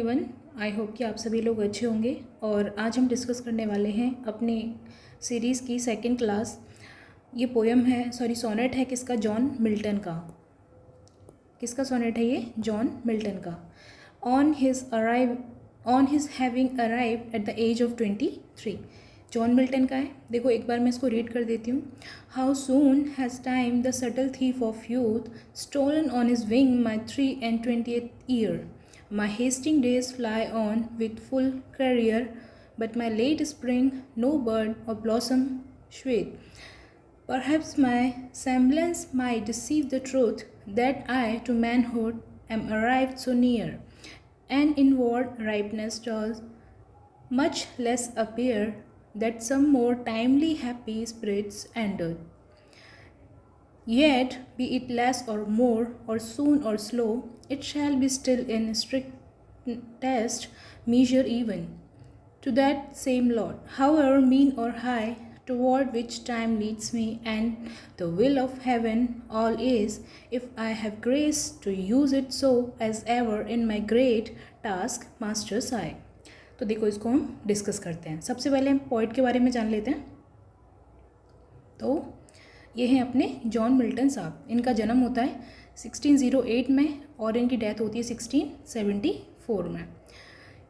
Everyone, I hope कि आप सभी लोग अच्छे होंगे। और आज हम डिस्कस करने वाले हैं अपने सीरीज़ की सेकंड क्लास। ये पोयम है, सोनेट है किसका? जॉन मिल्टन का। किसका सोनेट है ये? जॉन मिल्टन का। On his having arrive at the age of 23। John Milton का है। देखो एक बार मैं इसको रीड कर देती हूँ। How soon has time the subtle thief of youth stolen on his wing my 23 year. My hasting days fly on with full career, but my late spring no bird or blossom shade. Perhaps my semblance might deceive the truth that I to manhood am arrived so near, and inward ripeness does much less appear that some more timely happy spirits ended. Yet, be it less or more, or soon or slow, it shall be still in strict test measure even to that same Lord, however mean or high, toward which time leads me, and the will of heaven all is, if I have grace to use it so as ever in my great task masters I. तो देखो इसको हम discuss करते हैं। सबसे पहले हम poet के बारे में जान लेते हैं। तो ये हैं अपने जॉन मिल्टन साहब। इनका जन्म होता है 1608 में और इनकी डेथ होती है 1674 में।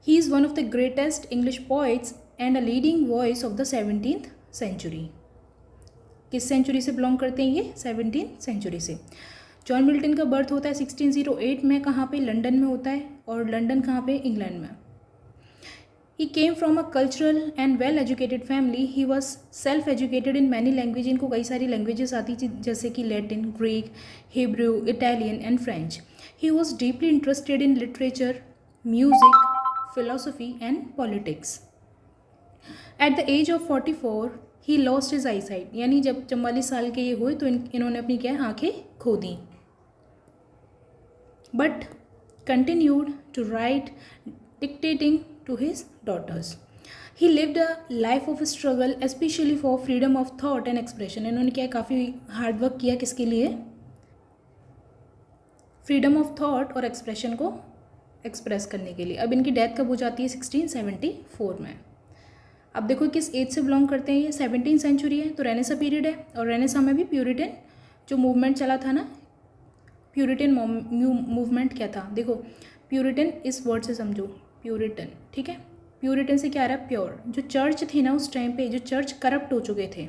He is one of the greatest English poets and a leading voice of the 17th century. किस सेंचुरी से बिलोंग करते हैं ये? 17th सेंचुरी से। जॉन मिल्टन का बर्थ होता है 1608 में। कहाँ पे? लंदन में होता है। और लंदन कहाँ पे? इंग्लैंड में। He came from a cultural and well-educated family. He was self-educated in many languages. इनको कई सारी लैंग्वेजेस आती थी जैसे कि Latin, Greek, Hebrew, Italian and French. He was deeply interested in literature, music, philosophy and politics. At the age of 44, he lost his eyesight. यानी जब 44 साल के ये हुए तो इन्होंने अपनी क्या आंखें खो दी. But continued to write, dictating to his daughters. He lived a life of struggle, especially for freedom of thought and expression. इन्होंने क्या काफ़ी हार्ड वर्क किया किसके लिए? फ्रीडम ऑफ थॉट और एक्सप्रेशन को एक्सप्रेस करने के लिए। अब इनकी डेथ कब हो जाती है? 1674 में। अब देखो किस एज से बिलोंग करते हैं ये? 17th सेंचुरी है तो रेनेसा पीरियड है। और रेनेसा में भी प्यूरिटन जो मूवमेंट चला था ना, प्यूरिटन मूवमेंट क्या था? देखो प्यूरिटन इस वर्ड से समझो, प्यूरिटन, ठीक है। प्यूरिटन से क्या आ रहा है? प्योर। जो चर्च थी ना उस टाइम पे, जो चर्च करप्ट हो चुके थे,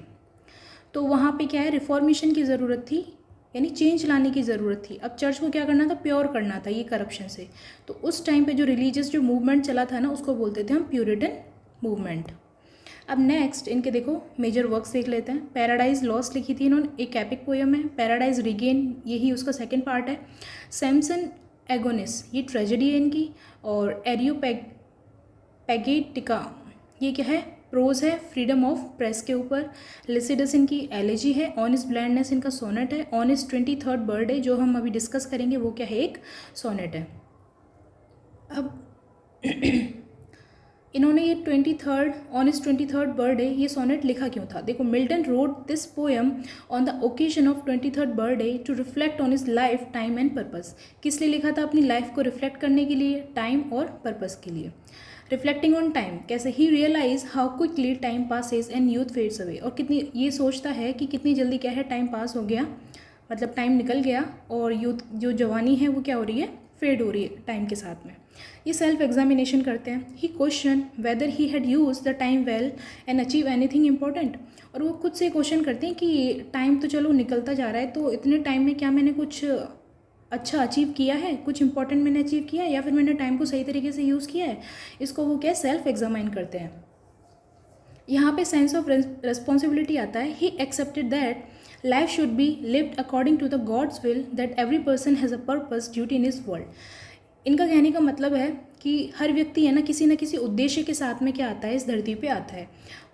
तो वहाँ पे क्या है? रिफॉर्मेशन की ज़रूरत थी, यानी चेंज लाने की ज़रूरत थी। अब चर्च को क्या करना था? प्योर करना था ये करप्शन से। तो उस टाइम पे जो रिलीजियस जो मूवमेंट चला था ना, उसको बोलते थे हम प्यूरिटन मूवमेंट। अब नेक्स्ट इनके देखो मेजर वर्क्स देख लेते हैं। पैराडाइज लॉस्ट लिखी थी इन्होंने, एक एपिक पोयम है। पैराडाइज रिगेन यही उसका सेकेंड पार्ट है। सैमसन एगोनिस ये ट्रेजेडी है इनकी। और एरियोपैगेटिका ये क्या है? प्रोज है फ्रीडम ऑफ प्रेस के ऊपर। लिसिडस इनकी एलेजी है। ऑन इज ब्लैंडनेस इनका सोनेट है। ऑन इज 23rd बर्थडे जो हम अभी डिस्कस करेंगे वो क्या है? एक सोनेट है। अब इन्होंने ये 23rd बर्थडे ये सोनेट लिखा क्यों था? देखो Milton wrote this poem on the occasion of 23rd birthday to reflect on his life, time and purpose. किस लिए लिखा था? अपनी लाइफ को रिफ्लेक्ट करने के लिए, टाइम और पर्पस के लिए। रिफ्लेक्टिंग ऑन टाइम कैसे? He realise how quickly time passes and youth fades away. और कितनी ये सोचता है कि कितनी जल्दी क्या है? टाइम पास हो गया, मतलब टाइम निकल गया और यूथ जो जवानी है वो क्या हो रही है? फेड हो रही है टाइम के साथ में। ये सेल्फ एग्जामिनेशन करते हैं। He question whether he had use the time well and achieve anything important. और वो खुद से क्वेश्चन करते हैं कि टाइम तो चलो निकलता जा रहा है, तो इतने टाइम में क्या मैंने कुछ अच्छा अचीव किया है? कुछ इंपॉर्टेंट मैंने अचीव किया है या फिर मैंने टाइम को सही तरीके से यूज़ किया है? इसको वो क्या सेल्फ एग्जामाइन करते हैं। यहाँ पे सेंस ऑफ रेस्पॉन्सिबिलिटी आता है। He accepted that life should be lived according to the God's will, that every person has a purpose duty in this world. इनका कहने का मतलब है कि हर व्यक्ति है ना किसी उद्देश्य के साथ में क्या आता है? इस धरती पे आता है।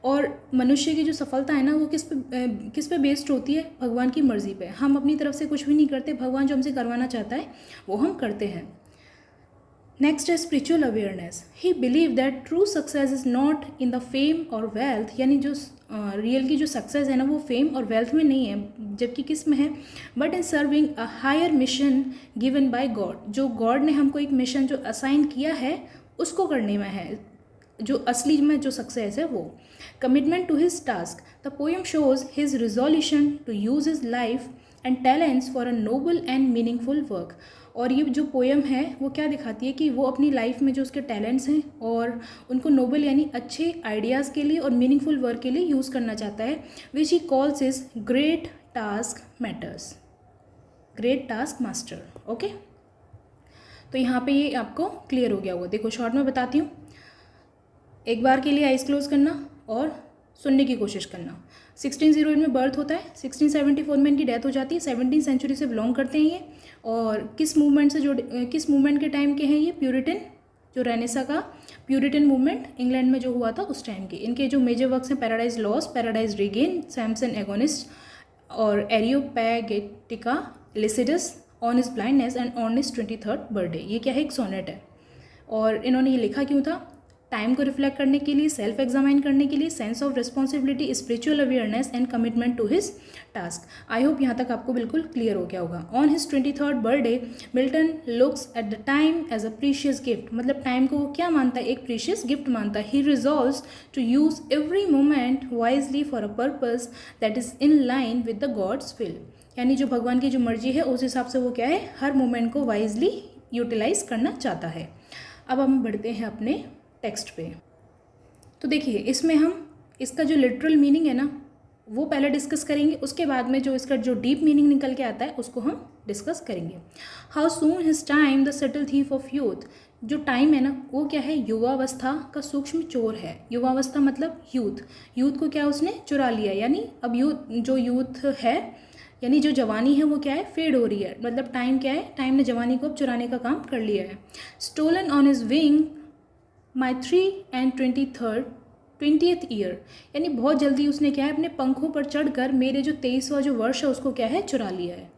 और मनुष्य की जो सफलता है ना वो किस पे बेस्ड होती है? भगवान की मर्ज़ी पे। हम अपनी तरफ से कुछ भी नहीं करते, भगवान जो हमसे करवाना चाहता है वो हम करते हैं। नेक्स्ट है spiritual awareness. He believe that true success is not in the fame और वेल्थ, यानी जो रियल की जो सक्सेस है ना वो फेम और वेल्थ में नहीं है, जबकि किस में है, but in serving a higher mission given by God. जो गॉड ने हमको एक मिशन जो असाइन किया है उसको करने में है, जो असली में जो सक्सेस है वो. Commitment to his task. The poem shows his resolution to use his life and talents for a noble and meaningful work. और ये जो पोएम है वो क्या दिखाती है कि वो अपनी लाइफ में जो उसके टैलेंट्स हैं और उनको नोबल यानी अच्छे आइडियाज़ के लिए और मीनिंगफुल वर्क के लिए यूज़ करना चाहता है, which he calls is great task matters, great task master. Okay, तो यहाँ पे ये आपको क्लियर हो गया होगा. देखो शॉर्ट में बताती हूँ. एक बार के लिए आइज क्लोज करना और सुनने की कोशिश करना. 1608 में बर्थ होता है, 1674 में इनकी डेथ हो जाती है. 17वीं सेंचुरी से बिलोंग करते हैं ये. और किस मूवमेंट से किस मूवमेंट के टाइम के हैं ये? प्यूरिटन, जो रेनेसा का प्यूरिटन मूवमेंट इंग्लैंड में जो हुआ था उस टाइम के. इनके जो मेजर वर्क्स हैं Paradise Lost, Paradise Regain, Samson Agonist और Areopagitica, Lycidas, on his blindness and on his 23rd birthday. ये क्या है? एक सोनेट है. और इन्होंने ये लिखा क्यों था? टाइम को रिफ्लेक्ट करने के लिए, सेल्फ एग्जामाइन करने के लिए, sense of responsibility, spiritual awareness and commitment to his task. I hope यहाँ तक आपको बिल्कुल क्लियर हो गया होगा. On his 23rd birthday Milton looks at the time as a precious gift. मतलब टाइम को वो क्या मानता है? एक प्रीशियस गिफ्ट मानता है. He resolves to use every moment wisely for a purpose that is in line with the God's will. यानी जो भगवान की जो मर्जी है उस हिसाब से वो क्या है, हर मोमेंट को वाइजली यूटिलाइज करना चाहता है. अब हम बढ़ते हैं अपने टेक्स्ट पे. तो देखिए इसमें हम इसका जो लिटरल मीनिंग है ना वो पहले डिस्कस करेंगे, उसके बाद में जो इसका जो डीप मीनिंग निकल के आता है उसको हम डिस्कस करेंगे. How soon his time the subtle thief of youth. जो टाइम है ना वो क्या है? युवावस्था का सूक्ष्म चोर है. युवावस्था मतलब यूथ. यूथ को क्या उसने चुरा लिया, यानी अब यूथ है यानी जो जवानी है वो क्या है? फेड हो रही है. मतलब टाइम क्या है? टाइम ने जवानी को अब चुराने का काम कर लिया है. Stolen on his wing my 3 and 20th year. यानी बहुत जल्दी उसने क्या है अपने पंखों पर चढ़कर मेरे जो 23वां जो वर्ष है उसको क्या है? चुरा लिया है.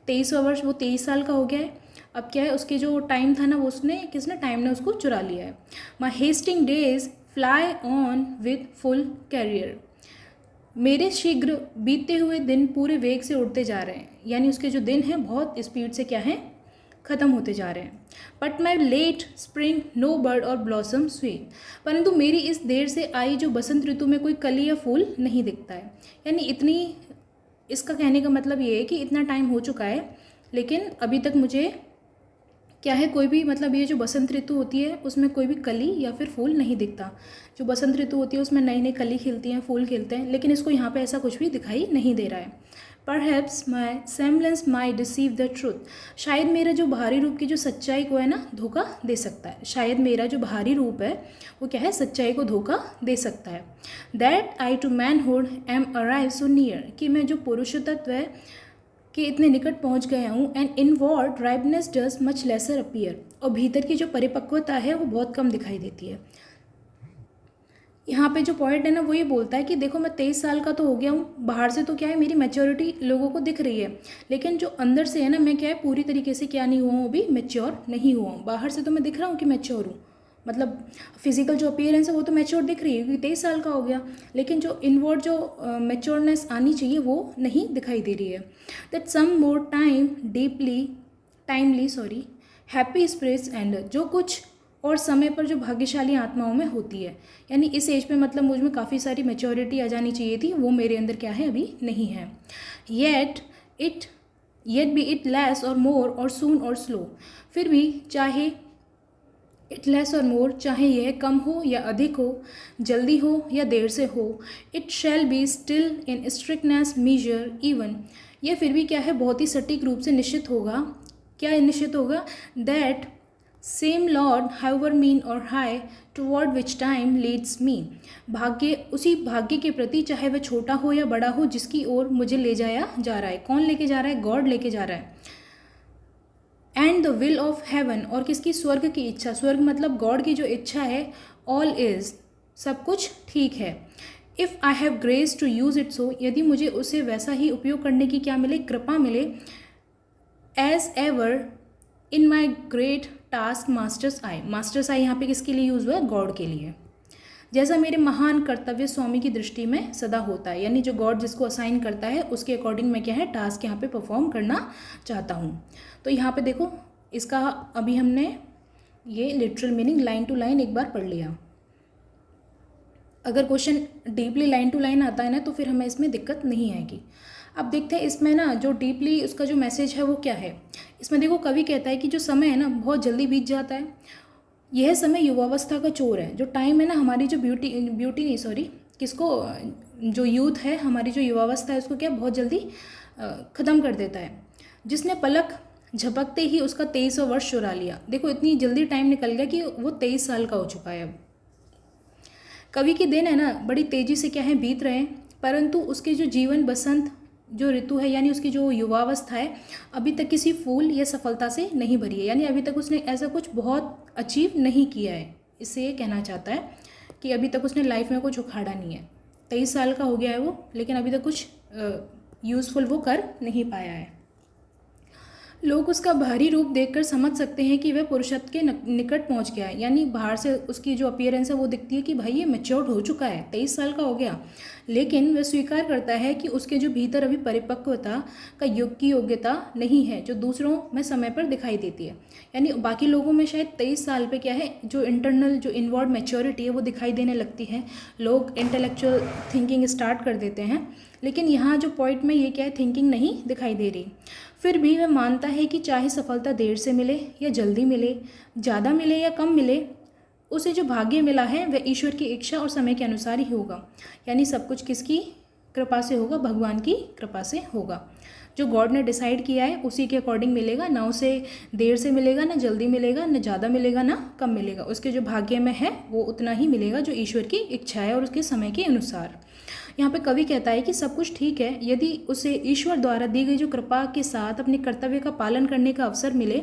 23वां वर्ष, वो 23 साल का हो गया है. अब क्या है उसके जो टाइम था ना वो किसने टाइम ने उसको चुरा लिया है. My hasting days fly on with full career. मेरे शीघ्र बीतते हुए दिन पूरे वेग से उड़ते जा रहे हैं. यानी उसके जो दिन हैं बहुत स्पीड से क्या है? ख़त्म होते जा रहे हैं. But my late spring no bird और ब्लॉसम स्वीट. परंतु मेरी इस देर से आई जो बसंत ऋतु में कोई कली या फूल नहीं दिखता है. यानी इतनी, इसका कहने का मतलब ये है कि इतना टाइम हो चुका है लेकिन अभी तक मुझे क्या है कोई भी, मतलब ये जो बसंत ऋतु होती है उसमें कोई भी कली या फिर फूल नहीं दिखता. जो बसंत ऋतु होती है उसमें नई नई कली खिलती हैं, फूल खिलते हैं, लेकिन इसको यहाँ पे ऐसा कुछ भी दिखाई नहीं दे रहा है. Perhaps my semblance my deceive the truth. शायद मेरा जो बाहरी रूप की जो सच्चाई को है ना धोखा दे सकता है. शायद मेरा जो बाहरी रूप है वो क्या है? सच्चाई को धोखा दे सकता है. That I to manhood am arrive so near. कि मैं जो पुरुष तत्व है कि इतने निकट पहुंच गया हूँ. And inward ripeness does much lesser appear. और भीतर की जो परिपक्वता है वो बहुत कम दिखाई देती है. यहाँ पे जो पॉइंट है ना वो ये बोलता है कि देखो मैं 23 साल का तो हो गया हूँ, बाहर से तो क्या है मेरी मैच्योरिटी लोगों को दिख रही है, लेकिन जो अंदर से है ना मैं क्या है पूरी तरीके से क्या नहीं हुआ हूँ, अभी मैच्योर नहीं हुआ हूँ. बाहर से तो मैं दिख रहा हूँ कि मैच्योर हूँ, मतलब फिजिकल जो अपीयरेंस है वो तो मैच्योर दिख रही है क्योंकि 23 साल का हो गया, लेकिन जो इनवर्ड जो मैच्योरनेस आनी चाहिए वो नहीं दिखाई दे रही है. That some more timely happy spirits end. जो कुछ और समय पर जो भाग्यशाली आत्माओं में होती है. यानी इस एज पे मतलब मुझ में काफ़ी सारी मैच्योरिटी आ जानी चाहिए थी, वो मेरे अंदर क्या है अभी नहीं है. येट बी इट लेस और मोर और सून और स्लो. फिर भी चाहे इट लेस और मोर, चाहे यह कम हो या अधिक हो, जल्दी हो या देर से हो, it shall be still in strictness measure even. यह फिर भी क्या है बहुत ही सटीक रूप से निश्चित होगा. क्या निश्चित होगा? That same lord however mean और high toward which time leads me. भाग्य, उसी भाग्य के प्रति चाहे वह छोटा हो या बड़ा हो जिसकी ओर मुझे ले जाया जा रहा है. कौन लेके जा रहा है? गॉड लेके जा रहा है. And the will of haven. और किसकी? स्वर्ग की इच्छा. स्वर्ग मतलब गॉड की जो इच्छा है. ऑल इज, सब कुछ ठीक है. If I have grace to use it so. यदि मुझे उसे वैसा ही उपयोग करने की क्या मिले? कृपा मिले. As ever in my great task master's eye. Master's eye यहाँ पे किसके लिए यूज़ हुआ है? गॉड के लिए। जैसा मेरे महान कर्तव्य स्वामी की दृष्टि में सदा होता है, यानी जो गॉड जिसको असाइन करता है उसके अकॉर्डिंग मैं क्या है टास्क यहाँ पे परफॉर्म करना चाहता हूँ। तो यहाँ पे देखो इसका अभी हमने ये literal meaning line to line एक बार पढ़ लिया। अगर question deeply line to line आता है ना तो फिर हमें इसमें दिक्कत नहीं आएगी। अब देखते हैं इसमें ना जो डीपली उसका जो मैसेज है वो क्या है। इसमें देखो कवि कहता है कि जो समय है ना बहुत जल्दी बीत जाता है, यह समय युवावस्था का चोर है। जो टाइम है ना हमारी जो ब्यूटी नहीं सॉरी किसको जो यूथ है हमारी जो युवावस्था है उसको क्या बहुत जल्दी ख़त्म कर देता है। जिसने पलक झपकते ही उसका 23वां वर्ष चुरा लिया। देखो इतनी जल्दी टाइम निकल गया कि वो 23 साल का हो चुका है। अब कवि की दिन है ना बड़ी तेज़ी से क्या है बीत रहे हैं, परंतु उसके जो जीवन बसंत जो ऋतु है यानी उसकी जो युवावस्था है अभी तक किसी फूल या सफलता से नहीं भरी है, यानी अभी तक उसने ऐसा कुछ बहुत अचीव नहीं किया है। इससे ये कहना चाहता है कि अभी तक उसने लाइफ में कुछ उखाड़ा नहीं है। 23 साल का हो गया है वो, लेकिन अभी तक कुछ यूज़फुल वो कर नहीं पाया है। लोग उसका बाहरी रूप देखकर समझ सकते हैं कि वह पुरुषत्व के निकट पहुंच गया है, यानी बाहर से उसकी जो अपीयरेंस है वो दिखती है कि भाई ये मैच्योर्ड हो चुका है, 23 साल का हो गया। लेकिन वह स्वीकार करता है कि उसके जो भीतर अभी परिपक्वता का युग की योग्यता नहीं है जो दूसरों में समय पर दिखाई देती है। यानी बाकी लोगों में शायद 23 साल पे क्या है जो इंटरनल जो इनवर्ड मैच्योरिटी है वो दिखाई देने लगती है, लोग इंटेलेक्चुअल थिंकिंग स्टार्ट कर देते हैं, लेकिन यहाँ जो पॉइंट में ये क्या है थिंकिंग नहीं दिखाई दे रही। फिर भी वह मानता है कि चाहे सफलता देर से मिले या जल्दी मिले, ज़्यादा मिले या कम मिले, उसे जो भाग्य मिला है वह ईश्वर की इच्छा और समय के अनुसार ही होगा। यानी सब कुछ किसकी कृपा से होगा? भगवान की कृपा से होगा। जो गॉड ने डिसाइड किया है उसी के अकॉर्डिंग मिलेगा, ना उसे देर से मिलेगा, ना जल्दी मिलेगा, ना ज़्यादा मिलेगा, ना कम मिलेगा। उसके जो भाग्य में है वो उतना ही मिलेगा जो ईश्वर की इच्छा है और उसके समय के अनुसार। यहाँ पे कवि कहता है कि सब कुछ ठीक है यदि उसे ईश्वर द्वारा दी गई जो कृपा के साथ अपने कर्तव्य का पालन करने का अवसर मिले,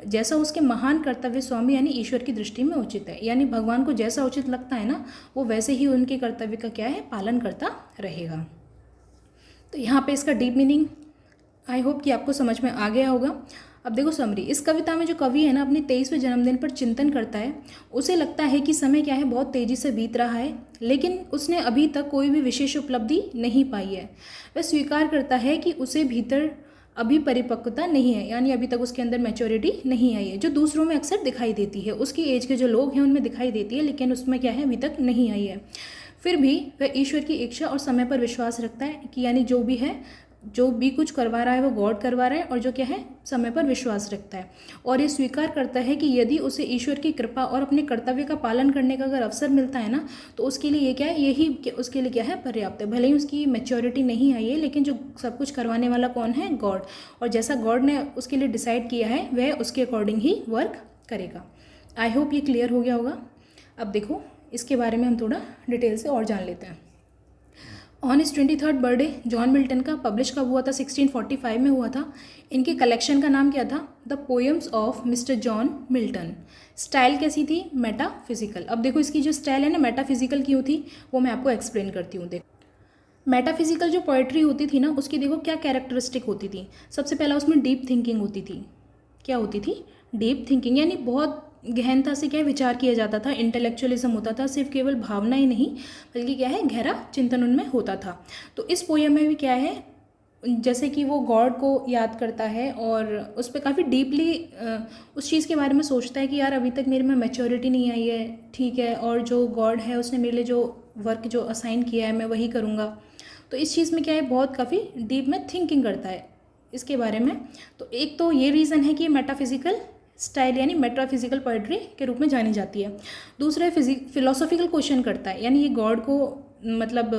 जैसा उसके महान कर्तव्य स्वामी यानी ईश्वर की दृष्टि में उचित है। यानी भगवान को जैसा उचित लगता है ना वो वैसे ही उनके कर्तव्य का क्या है पालन करता रहेगा। तो यहाँ पे इसका डीप मीनिंग आई होप कि आपको समझ में आ गया होगा। अब देखो समरी, इस कविता में जो कवि है ना अपने 23वें जन्मदिन पर चिंतन करता है। उसे लगता है कि समय क्या है बहुत तेज़ी से बीत रहा है, लेकिन उसने अभी तक कोई भी विशेष उपलब्धि नहीं पाई है। वह स्वीकार करता है कि उसे भीतर अभी परिपक्वता नहीं है, यानी अभी तक उसके अंदर मैच्योरिटी नहीं आई है, जो दूसरों में अक्सर दिखाई देती है। उसकी एज के जो लोग हैं उनमें दिखाई देती है, लेकिन उसमें क्या है अभी तक नहीं आई है। फिर भी वह ईश्वर की इच्छा और समय पर विश्वास रखता है कि यानी जो भी कुछ करवा रहा है वो गॉड करवा रहा है, और जो क्या है समय पर विश्वास रखता है। और ये स्वीकार करता है कि यदि उसे ईश्वर की कृपा और अपने कर्तव्य का पालन करने का अगर अवसर मिलता है ना तो उसके लिए ये क्या है यही उसके लिए क्या है पर्याप्त है। भले ही उसकी मैच्योरिटी नहीं आई है, लेकिन जो सब कुछ करवाने वाला कौन है? गॉड। और जैसा गॉड ने उसके लिए डिसाइड किया है वह उसके अकॉर्डिंग ही वर्क करेगा। आई होप ये क्लियर हो गया होगा। अब देखो इसके बारे में हम थोड़ा डिटेल से और जान लेते हैं। ऑन इस 23rd बर्थडे जॉन मिल्टन का पब्लिश कब हुआ था? 1645 में हुआ था। इनके कलेक्शन का नाम क्या था? The poems of mister John Milton. Style कैसी थी? मेटाफिजिकल। अब देखो इसकी जो स्टाइल है ना मेटाफिजिकल क्यों थी वो मैं आपको एक्सप्लेन करती हूँ। देखो मेटाफिजिकल जो पोइट्री होती थी ना उसकी देखो क्या कैरेक्टरिस्टिक होती थी। सबसे पहला उसमें डीप थिंकिंग होती थी। क्या होती थी? डीप थिंकिंग, यानी बहुत गहनता से क्या विचार किया जाता था, इंटेलेक्चुअलिज्म होता था, सिर्फ केवल भावना ही नहीं बल्कि क्या है गहरा चिंतन उनमें होता था। तो इस पोयम में भी क्या है जैसे कि वो गॉड को याद करता है और उस पर काफ़ी डीपली उस चीज़ के बारे में सोचता है कि यार अभी तक मेरे में मैच्योरिटी नहीं आई है, ठीक है, और जो गॉड है उसने मेरे लिए जो वर्क जो असाइन किया है मैं वही करूँगा। तो इस चीज़ में क्या है बहुत काफ़ी डीप में थिंकिंग करता है इसके बारे में। तो एक तो ये रीज़न है कि मेटाफिजिकल स्टाइल यानी मेटाफिजिकल पोइट्री के रूप में जानी जाती है। दूसरा फिलोसॉफिकल क्वेश्चन करता है, यानी ये गॉड को मतलब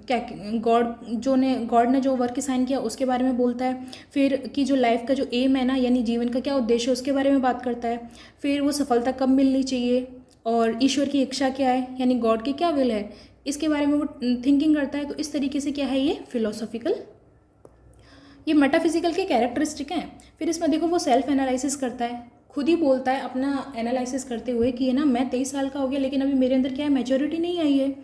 क्या गॉड ने जो वर्क साइन किया उसके बारे में बोलता है। फिर कि जो लाइफ का जो एम है ना यानी जीवन का क्या उद्देश्य है उसके बारे में बात करता है। फिर वो सफलता कब मिलनी चाहिए और ईश्वर की इच्छा क्या है यानी गॉड की क्या विल है इसके बारे में वो थिंकिंग करता है। तो इस तरीके से क्या है ये फिलोसॉफिकल, ये मेटाफिजिकल के कैरेक्टरिस्टिक हैं। फिर इसमें देखो वो सेल्फ एनालिसिस करता है, खुद ही बोलता है अपना एनालिसिस करते हुए कि है ना मैं 23 साल का हो गया लेकिन अभी मेरे अंदर क्या है मैच्योरिटी नहीं आई है।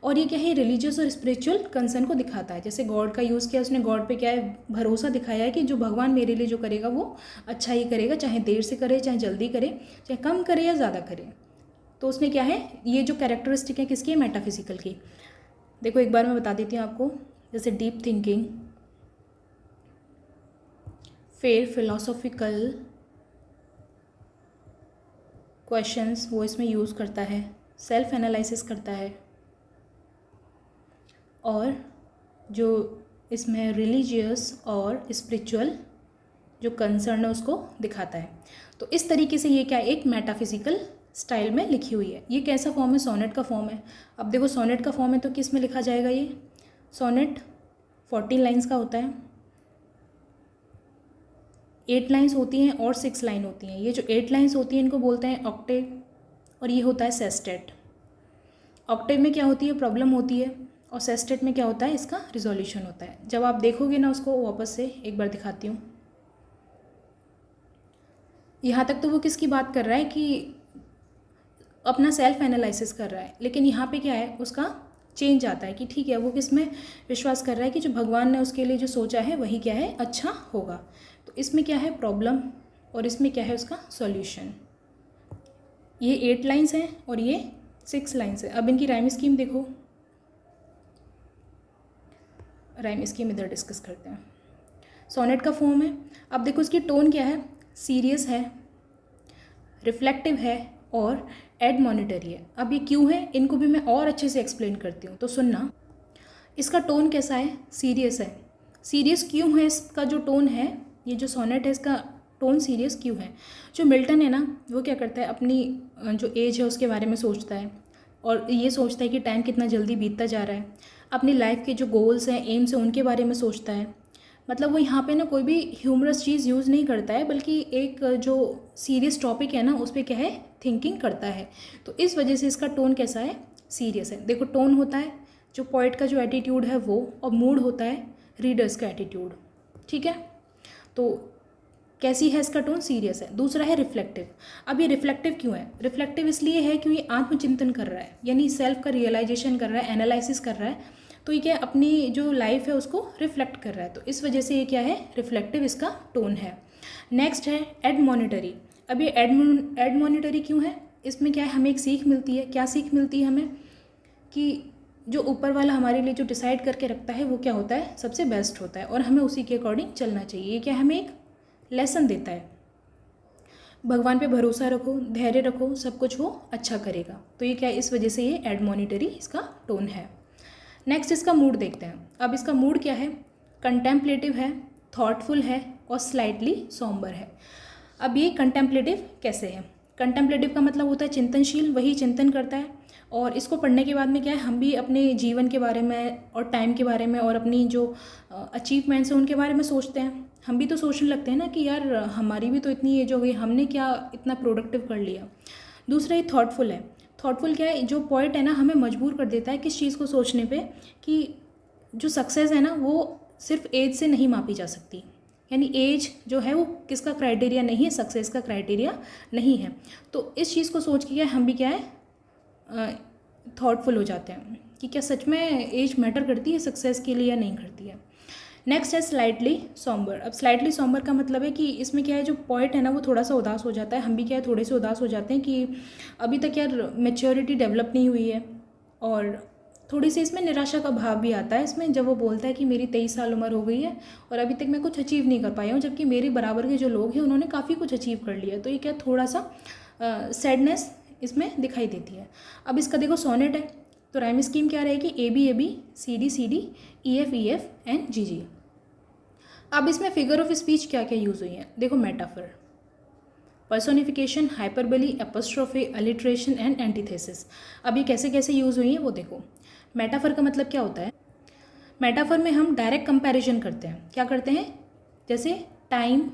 और ये क्या है, रिलीजियस और स्पिरिचुअल कंसर्न को दिखाता है। जैसे गॉड का यूज़ किया, उसने गॉड पे क्या है, भरोसा दिखाया है कि जो भगवान मेरे लिए जो करेगा वो अच्छा ही करेगा, चाहे देर से करे, चाहे जल्दी करे, चाहे कम करे या ज़्यादा करे। तो उसने क्या है, ये जो कैरेक्टरिस्टिक है किसकी है, मेटाफिजिकल की। देखो एक बार मैं बता देती हूँ आपको, जैसे डीप थिंकिंग, फिर फिलोसॉफिकल क्वेश्चंस वो इसमें यूज़ करता है, सेल्फ एनालिसिस करता है, और जो इसमें रिलीजियस और स्पिरिचुअल जो कंसर्न है उसको दिखाता है। तो इस तरीके से ये क्या है, एक मेटाफिजिकल स्टाइल में लिखी हुई है। ये कैसा फॉर्म है, सोनेट का फॉर्म है। अब देखो सोनेट का फॉर्म है तो किस में लिखा जाएगा, ये सोनेट 14 लाइन्स का होता है, 8 लाइन्स होती हैं और 6 लाइन होती हैं। ये जो 8 लाइन्स होती हैं इनको बोलते हैं ऑक्टेव, और ये होता है सेस्टेट। ऑक्टेव में क्या होती है, प्रॉब्लम होती है, और सेस्टेट में क्या होता है, इसका रिजोल्यूशन होता है। जब आप देखोगे ना उसको, वापस से एक बार दिखाती हूँ। यहाँ तक तो वो किसकी बात कर रहा है कि अपना सेल्फ एनालिसिस कर रहा है, लेकिन यहाँ पे क्या है, उसका चेंज आता है कि ठीक है वो किस में विश्वास कर रहा है कि जो भगवान ने उसके लिए जो सोचा है वही क्या है, अच्छा होगा। तो इसमें क्या है, प्रॉब्लम, और इसमें क्या है, उसका सॉल्यूशन। ये 8 लाइन्स हैं और ये 6 लाइन्स है। अब इनकी राइम स्कीम देखो, राइम स्कीम इधर डिस्कस करते हैं। सोनेट का फॉर्म है। अब देखो इसकी टोन क्या है, सीरियस है, रिफ्लेक्टिव है और एडमॉनिटरी है। अब ये क्यों है, इनको भी मैं और अच्छे से एक्सप्लेन करती हूँ, तो सुनना। इसका टोन कैसा है, सीरियस है। सीरियस क्यों है, इसका जो टोन है, ये जो सोनेट है इसका टोन सीरियस क्यों है। जो मिल्टन है ना, वो क्या करता है, अपनी जो एज है उसके बारे में सोचता है, और ये सोचता है कि टाइम कितना जल्दी बीतता जा रहा है। अपनी लाइफ के जो गोल्स हैं, एम्स हैं, उनके बारे में सोचता है। मतलब वो यहाँ पे ना कोई भी ह्यूमरस चीज़ यूज़ नहीं करता है, बल्कि एक जो सीरियस टॉपिक है ना उस पर क्या है, थिंकिंग करता है। तो इस वजह से इसका टोन कैसा है, सीरियस है। देखो टोन होता है जो पोइट का जो एटीट्यूड है वो, और मूड होता है रीडर्स का एटीट्यूड। ठीक है, तो कैसी है इसका टोन, सीरियस है। दूसरा है रिफ्लेक्टिव। अब ये रिफ्लेक्टिव क्यों है, रिफ्लेक्टिव इसलिए है क्योंकि आत्मचिंतन कर रहा है, यानी सेल्फ का रियलाइजेशन कर रहा है, एनालिसिस कर रहा है। तो ये क्या अपनी जो लाइफ है उसको रिफ्लेक्ट कर रहा है, तो इस वजह से ये क्या है, रिफ्लेक्टिव इसका टोन है। नेक्स्ट है एडमॉनिटरी। अब ये एडमॉनिटरी क्यों है, इसमें क्या है, हमें एक सीख मिलती है। क्या सीख मिलती है हमें, कि जो ऊपर वाला हमारे लिए जो डिसाइड करके रखता है वो क्या होता है, सबसे बेस्ट होता है, और हमें उसी के अकॉर्डिंग चलना चाहिए। ये क्या हमें एक लेसन देता है, भगवान पे भरोसा रखो, धैर्य रखो, सब कुछ वो अच्छा करेगा। तो ये क्या है, इस वजह से ये एडमॉनिटरी इसका टोन है। नेक्स्ट इसका मूड देखते हैं। अब इसका मूड क्या है, कंटेम्पलेटिव है, थॉटफुल है और स्लाइटली सॉम्बर है। अब ये कंटेम्पलेटिव कैसे है, कंटेम्पलेटिव का मतलब होता है चिंतनशील, वही चिंतन करता है, और इसको पढ़ने के बाद में क्या है, हम भी अपने जीवन के बारे में और टाइम के बारे में और अपनी जो अचीवमेंट्स हैं उनके बारे में सोचते हैं। हम भी तो सोचने लगते हैं ना कि यार हमारी भी तो इतनी एज हो गई, हमने क्या इतना प्रोडक्टिव कर लिया। दूसरा ये थॉटफुल है। थॉटफुल क्या है, जो पॉइंट है ना हमें मजबूर कर देता है किस चीज़ को सोचने पे, कि जो सक्सेस है ना वो सिर्फ एज से नहीं मापी जा सकती, यानी एज जो है वो किसका क्राइटेरिया नहीं है, सक्सेस का क्राइटेरिया नहीं है। तो इस चीज़ को सोच के क्या हम भी क्या है, थॉटफुल हो जाते हैं कि क्या सच में एज मैटर करती है सक्सेस के लिए या नहीं करती है। नेक्स्ट है स्लाइटली सॉम्बर। अब स्लाइटली सॉम्बर का मतलब है कि इसमें क्या है, जो पॉइंट है ना वो थोड़ा सा उदास हो जाता है, हम भी क्या है थोड़े से उदास हो जाते हैं कि अभी तक यार मैच्योरिटी डेवलप नहीं हुई है, और थोड़ी सी इसमें निराशा का भाव भी आता है इसमें, जब वो बोलता है कि मेरी 23 साल उम्र हो गई है और अभी तक मैं कुछ अचीव नहीं कर पाया हूँ, जबकि मेरे बराबर के जो लोग हैं उन्होंने काफ़ी कुछ अचीव कर लिया। तो ये क्या थोड़ा सा सैडनेस इसमें दिखाई देती है। अब इसका देखो सोनेट है, तो राइम स्कीम क्या रहेगी, A B C D E F and G. अब इसमें फिगर ऑफ स्पीच क्या क्या यूज़ हुई है, देखो metaphor, personification, hyperbole, apostrophe, alliteration and antithesis. अब ये कैसे कैसे यूज़ हुई हैं वो देखो। मेटाफर का मतलब क्या होता है, मेटाफर में हम डायरेक्ट कंपैरिजन करते हैं। क्या करते हैं, जैसे टाइम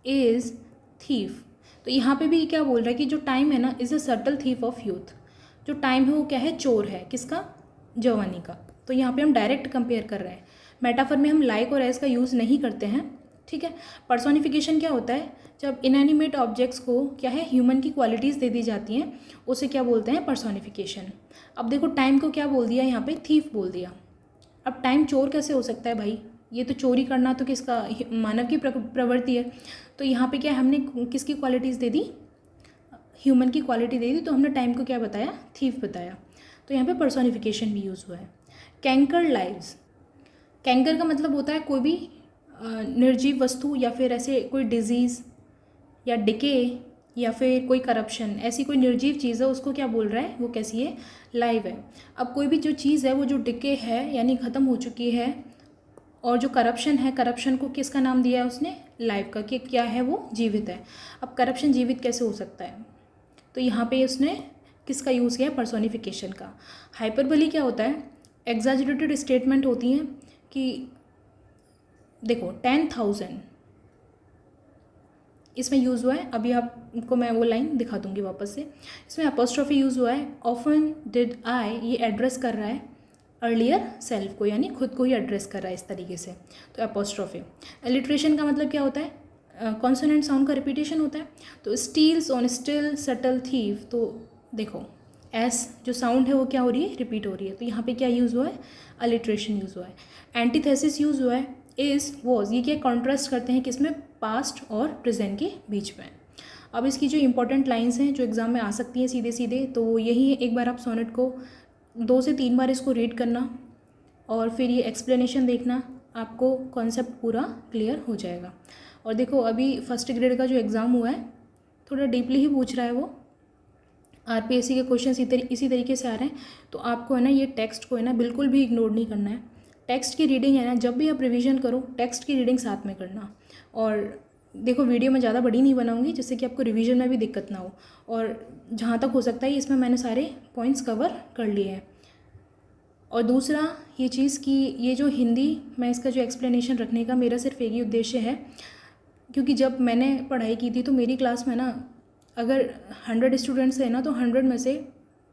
इज़ थीफ, तो यहाँ पे भी क्या बोल रहा है कि जो टाइम है ना is a subtle thief of youth. जो टाइम है वो क्या है, चोर है, किसका, जवानी का। तो यहाँ पे हम डायरेक्ट कंपेयर कर रहे हैं। मेटाफर में हम लाइक और एज का यूज़ नहीं करते हैं, ठीक है। पर्सोनिफिकेशन क्या होता है, जब इनएनिमेट ऑब्जेक्ट्स को क्या है ह्यूमन की क्वालिटीज़ दे दी जाती हैं, उसे क्या बोलते हैं, पर्सोनिफिकेशन। अब देखो टाइम को क्या बोल दिया यहाँ पे, थीफ बोल दिया। अब टाइम चोर कैसे हो सकता है भाई, ये तो चोरी करना तो किसका, मानव की प्रवृत्ति है। तो यहाँ पे क्या हमने किसकी क्वालिटीज़ दे दी, ह्यूमन की क्वालिटी दे दी, तो हमने टाइम को क्या बताया, थीफ बताया। तो यहाँ पे पर्सोनिफिकेशन भी यूज़ हुआ है। कैंकर लाइव्स, कैंकर का मतलब होता है कोई भी निर्जीव वस्तु या फिर ऐसे कोई डिजीज़ या डिके या फिर कोई करप्शन, ऐसी कोई निर्जीव चीज़ है, उसको क्या बोल रहा है, वो कैसी है, लाइव है। अब कोई भी जो चीज़ है वो जो डिके है यानी ख़त्म हो चुकी है, और जो करप्शन है, करप्शन को किसका नाम दिया है उसने, लाइव का, कि क्या है वो, जीवित है। अब करप्शन जीवित कैसे हो सकता है, तो यहाँ पे उसने किसका यूज़ किया है, पर्सोनिफिकेशन का। हाइपरबली क्या होता है, एग्जैजरेटेड स्टेटमेंट होती हैं कि देखो 10,000 इसमें यूज़ हुआ है, अभी आपको मैं वो लाइन दिखा दूंगी वापस से। इसमें अपोस्ट्रोफी यूज़ हुआ है, ऑफन डिड आई, ये एड्रेस कर रहा है अर्लियर सेल्फ को, यानी खुद को ही एड्रेस कर रहा है इस तरीके से, तो अपोस्ट्रोफी। एलिट्रेशन का मतलब क्या होता है, कॉन्सोनेंट साउंड का रिपीटेशन होता है। तो steals on still subtle thief, तो देखो एस जो साउंड है वो क्या हो रही है, रिपीट हो रही है, तो यहाँ पे क्या यूज़ हुआ है, अलिट्रेशन यूज़ हुआ है। एंटीथेसिस यूज़ हुआ है, इज़ वॉज, ये क्या कॉन्ट्रास्ट करते हैं किसमें, पास्ट और प्रेजेंट के बीच में। अब इसकी जो इंपॉर्टेंट लाइंस हैं जो एग्ज़ाम में आ सकती हैं सीधे सीधे, तो यही है, एक बार आप सोनेट को 2 से 3 बार इसको रीड करना और फिर ये एक्सप्लेनेशन देखना, आपको कॉन्सेप्ट पूरा क्लियर हो जाएगा। और देखो अभी फर्स्ट ग्रेड का जो एग्ज़ाम हुआ है थोड़ा डीपली ही पूछ रहा है वो, आरपीएससी के क्वेश्चन इसी तरीके से आ रहे हैं, तो आपको है ना ये टेक्स्ट को है ना बिल्कुल भी इग्नोर नहीं करना है। टेक्स्ट की रीडिंग है ना, जब भी आप रिवीजन करो टेक्स्ट की रीडिंग साथ में करना। और देखो वीडियो में ज़्यादा बड़ी नहीं बनाऊंगी जिससे कि आपको रिवीजन में भी दिक्कत ना हो, और जहाँ तक हो सकता है इसमें मैंने सारे पॉइंट्स कवर कर लिए हैं। और दूसरा ये चीज़ कि ये जो हिंदी मैं इसका जो एक्सप्लेनेशन रखने का मेरा सिर्फ एक ही उद्देश्य है, क्योंकि जब मैंने पढ़ाई की थी तो मेरी क्लास में ना अगर 100 स्टूडेंट्स हैं ना, तो 100 में से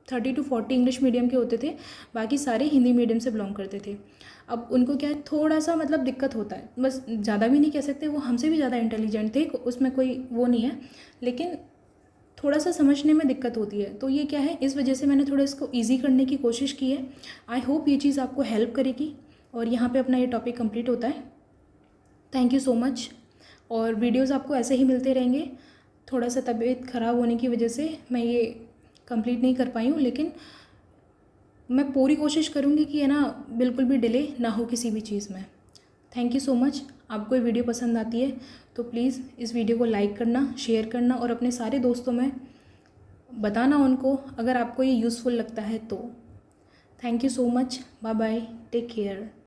30 to 40 इंग्लिश मीडियम के होते थे, बाकी सारे हिंदी मीडियम से बिलोंग करते थे। अब उनको क्या है, थोड़ा सा मतलब दिक्कत होता है, बस ज़्यादा भी नहीं कह सकते, वो हमसे भी ज़्यादा इंटेलिजेंट थे, उसमें कोई वो नहीं है, लेकिन थोड़ा सा समझने में दिक्कत होती है। तो ये क्या है, इस वजह से मैंने थोड़ा इसको ईजी करने की कोशिश की है। आई होप ये चीज़ आपको हेल्प करेगी। और यहाँ पे अपना ये टॉपिक कंप्लीट होता है। Thank you so much. और वीडियोस आपको ऐसे ही मिलते रहेंगे। थोड़ा सा तबीयत ख़राब होने की वजह से मैं ये कंप्लीट नहीं कर पाई हूँ, लेकिन मैं पूरी कोशिश करूँगी कि है ना बिल्कुल भी डिले ना हो किसी भी चीज़ में। Thank you so much. आपको ये वीडियो पसंद आती है तो प्लीज़ इस वीडियो को लाइक करना, शेयर करना और अपने सारे दोस्तों में बताना उनको, अगर आपको ये यूज़फुल लगता है तो। Thank you so much. Bye bye, take care.